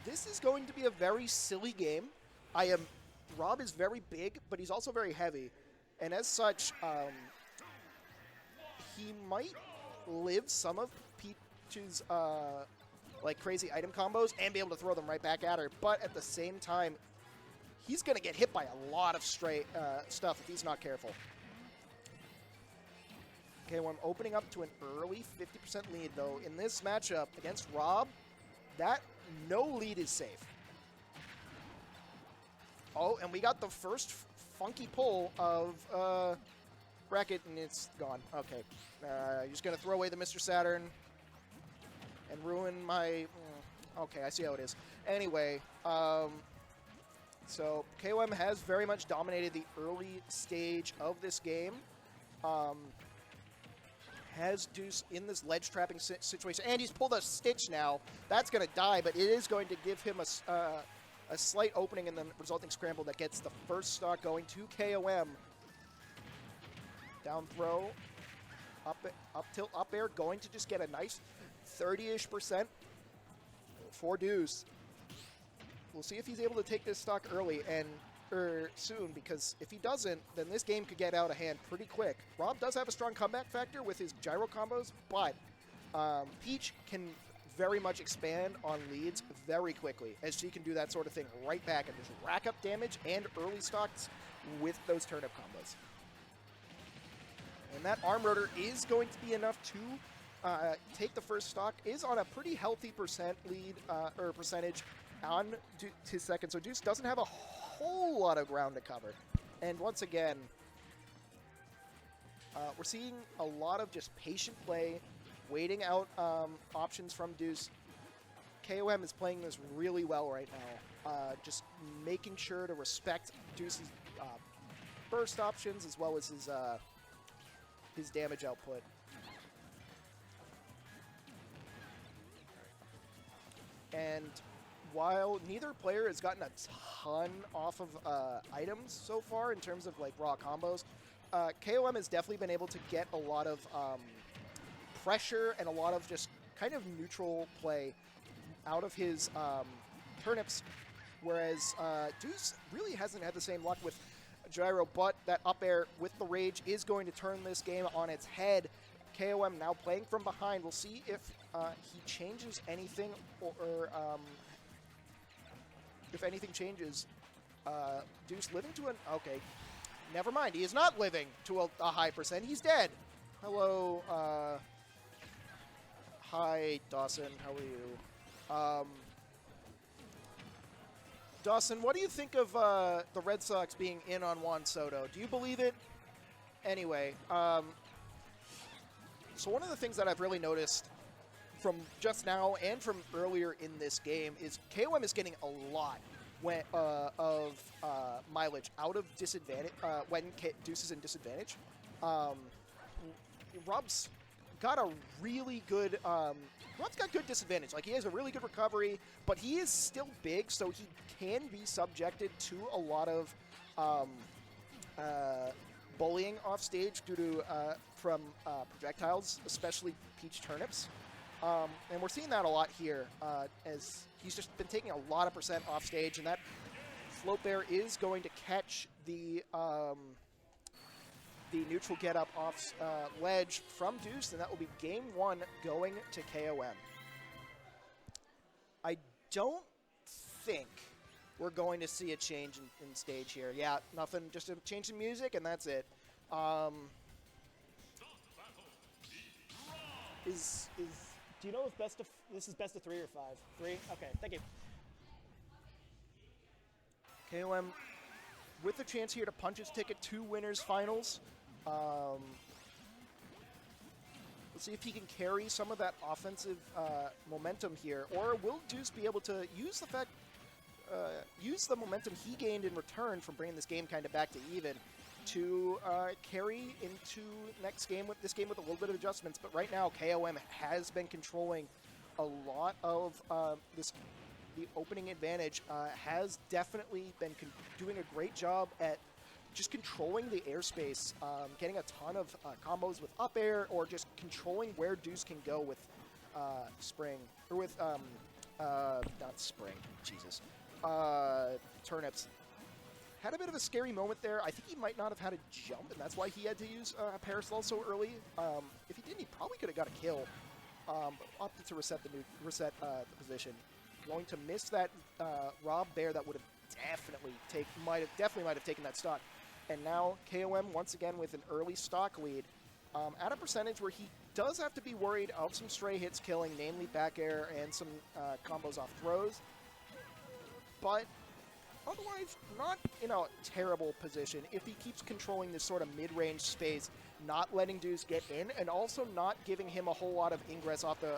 this is going to be a very silly game. Rob is very big, but he's also very heavy. And as such, he might live some of Peach's like crazy item combos and be able to throw them right back at her. But at the same time, he's going to get hit by a lot of straight stuff if he's not careful. Okay, well, I'm opening up to an early 50% lead, though. In this matchup against Rob, that no lead is safe. Oh, and we got the first funky pull of bracket, and it's gone. Okay. You're just going to throw away the Mr. Saturn and ruin my... Okay, I see how it is. Anyway, so KOM has very much dominated the early stage of this game. Has Douce in this ledge trapping situation, and he's pulled a Stitch now. That's going to die, but it is going to give him a slight opening in the resulting scramble that gets the first stock going to KOM. Down throw, up tilt, up air, going to just get a nice 30-ish% for Douce. We'll see if he's able to take this stock early and soon, because if he doesn't, then this game could get out of hand pretty quick. Rob does have a strong comeback factor with his gyro combos, but Peach can very much expand on leads very quickly, as she can do that sort of thing right back and just rack up damage and early stocks with those turnip combos. And that arm rotor is going to be enough to take the first stock. Is on a pretty healthy lead or percentage on to second, so Douce doesn't have a whole lot of ground to cover. And once again, we're seeing a lot of just patient play, waiting out options from Douce. KOM is playing this really well right now, just making sure to respect Douce's burst options as well as his damage output. And while neither player has gotten a ton off of items so far in terms of like raw combos, KOM has definitely been able to get a lot of pressure and a lot of just kind of neutral play out of his turnips, whereas Douce really hasn't had the same luck with gyro, but that up air with the rage is going to turn this game on its head. KOM now playing from behind. We'll see if he changes anything, or if anything changes. Douce living to an... Okay, never mind. He is not living to a high percent. He's dead. Hello. Hi, Dawson. How are you? Dawson, what do you think of the Red Sox being in on Juan Soto? Do you believe it? Anyway, so one of the things that I've really noticed from just now and from earlier in this game is KOM is getting a lot of mileage out of disadvantage when Douce is in disadvantage. Rob's got a really good Rob's got good disadvantage. Like, he has a really good recovery, but he is still big, so he can be subjected to a lot of bullying off stage due to from projectiles, especially Peach turnips. And we're seeing that a lot here, as he's just been taking a lot of percent off stage, and that float bear is going to catch the neutral get up off ledge from Douce, and that will be game one going to KOM. I don't think we're going to see a change in stage here. Yeah, nothing, just a change in music, and that's it. Do you know if this is best of 3 or 5? 3? Okay, thank you. KOM with a chance here to punch his ticket to winners finals. Let's see if he can carry some of that offensive momentum here, or will Douce be able to use the momentum he gained in return from bringing this game kind of back to even to carry into next game with a little bit of adjustments. But right now, KOM has been controlling a lot of the opening advantage, has definitely been doing a great job at just controlling the airspace, getting a ton of combos with up air, or just controlling where Douce can go with spring, or with not spring, Jesus. Turnips. Had a bit of a scary moment there. I think he might not have had a jump, and that's why he had to use Parasol so early. If he didn't, he probably could have got a kill. But opted to reset the position. Going to miss that Rob Bear that would have definitely might have taken that stock. And now KOM once again with an early stock lead at a percentage where he does have to be worried of some stray hits killing, namely back air and some combos off throws. But otherwise, not in a terrible position if he keeps controlling this sort of mid-range space, not letting Douce get in, and also not giving him a whole lot of ingress off the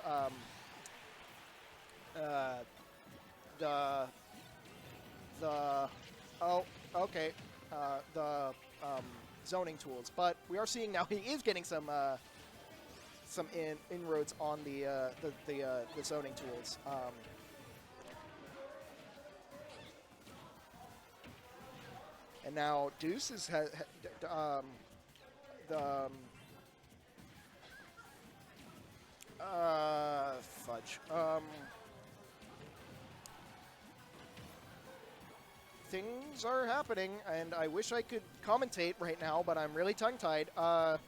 zoning tools. But we are seeing now he is getting some inroads on the zoning tools. And now Douce is fudge. Things are happening, and I wish I could commentate right now, but I'm really tongue-tied. God,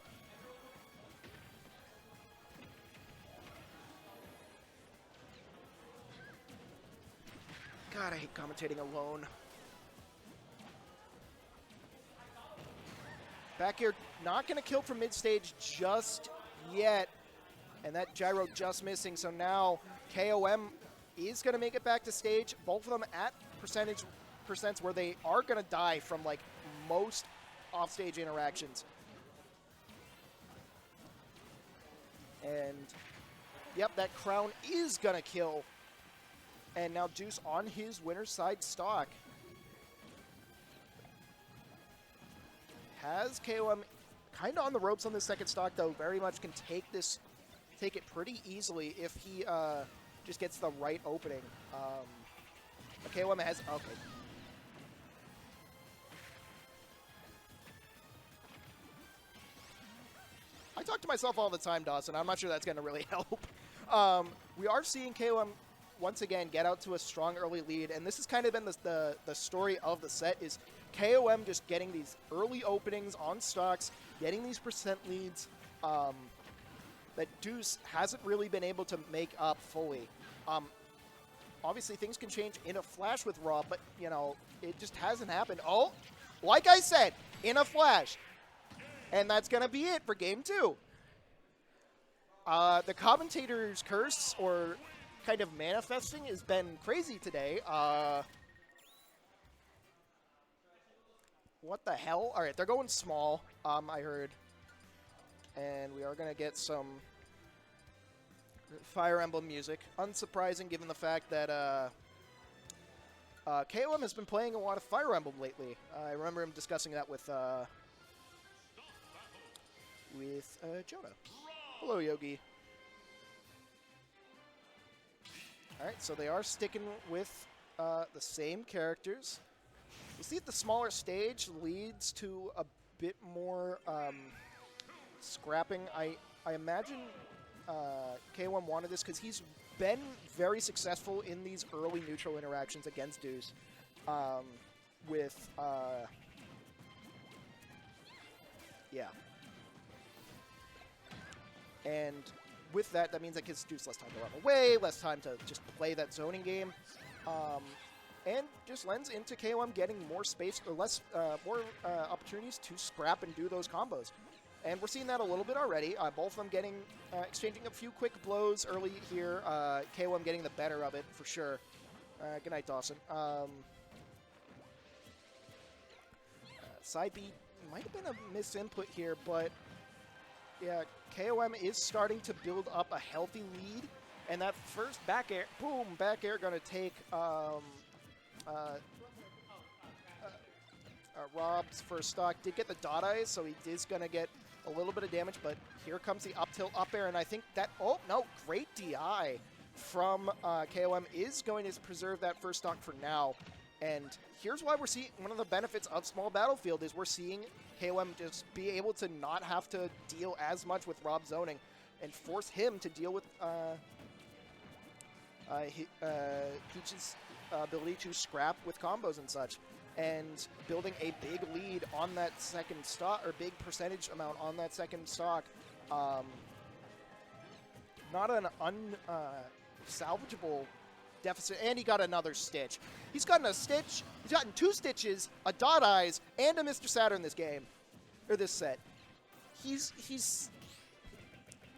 I hate commentating alone. Back here, not going to kill from mid-stage just yet. And that gyro just missing. So now KOM is going to make it back to stage. Both of them at percents where they are going to die from like most offstage interactions. And yep, that crown is going to kill. And now Douce on his winner's side stock. Has KOM kind of on the ropes on the second stock, though. Very much can take it pretty easily if he just gets the right opening. But KOM has, okay. I talk to myself all the time, Dawson. I'm not sure that's going to really help. We are seeing KOM once again get out to a strong early lead, and this has kind of been the story of the set is KOM just getting these early openings on stocks, getting these percent leads that Douce hasn't really been able to make up fully. Obviously, things can change in a flash with Rob, but, you know, it just hasn't happened. Oh, like I said, in a flash. And that's going to be it for Game 2. The commentator's curse, or kind of manifesting, has been crazy today. What the hell? All right, they're going small, I heard. And we are going to get some Fire Emblem music. Unsurprising given the fact that KOM has been playing a lot of Fire Emblem lately. I remember him discussing that with Jonah. Hello, Yogi. All right, so they are sticking with the same characters. We'll see if the smaller stage leads to a bit more scrapping. I imagine KOM wanted this because he's been very successful in these early neutral interactions against Douce with, yeah. And with that, that means that gives Douce less time to run away, less time to just play that zoning game. And just lends into KOM getting more space, or more opportunities to scrap and do those combos. And we're seeing that a little bit already. Both of them getting, exchanging a few quick blows early here. KOM getting the better of it, for sure. Good night, Dawson. Side B might have been a misinput here, but yeah, KOM is starting to build up a healthy lead. And that first back air, boom, back air going to take Rob's first stock. Did get the dot eyes, so he is going to get a little bit of damage, but here comes the up tilt up air, and I think that, oh no, great DI from KOM is going to preserve that first stock for now. And here's why we're seeing one of the benefits of Small Battlefield is we're seeing KOM just be able to not have to deal as much with Rob zoning and force him to deal with Peach's ability to scrap with combos and such, and building a big lead on that second stock, or big percentage amount on that second stock. Not an salvageable deficit, and he got another Stitch. He's gotten a Stitch, he's gotten 2 Stitches, a Dot Eyes, and a Mr. Saturn this game, or this set. He's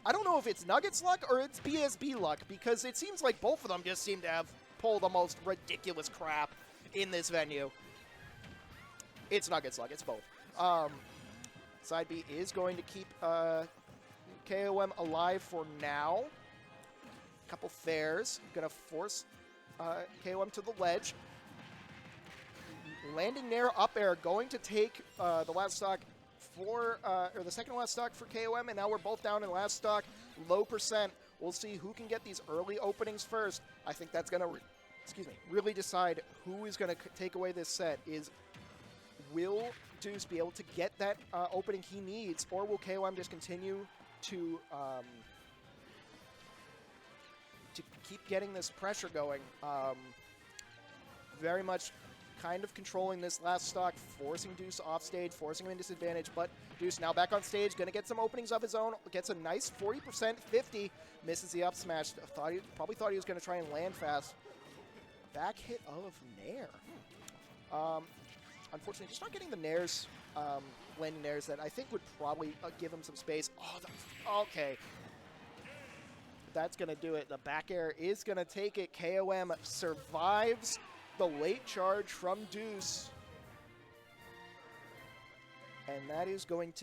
I don't know if it's Nuggets luck or it's BSB luck, because it seems like both of them just seem to have pulled the most ridiculous crap in this venue. It's Nuggets luck, it's both. Side B is going to keep KOM alive for now. Couple fairs, gonna force KOM to the ledge. Landing Nair up air, going to take the last stock for, or the second last stock for KOM, and now we're both down in last stock, low percent. We'll see who can get these early openings first. I think that's gonna, really decide who is gonna take away this set. Will Douce be able to get that opening he needs, or will KOM just continue to keep getting this pressure going? Very much kind of controlling this last stock, forcing Douce off stage, forcing him in disadvantage, but Douce now back on stage, going to get some openings of his own, gets a nice 40%, 50, misses the up smash. Probably thought he was going to try and land fast. Back hit of Nair. Unfortunately, just not getting the Nairs, landing Nairs that I think would probably give him some space. Oh, okay. That's going to do it. The back air is going to take it. KOM survives the late charge from Douce. And that is going to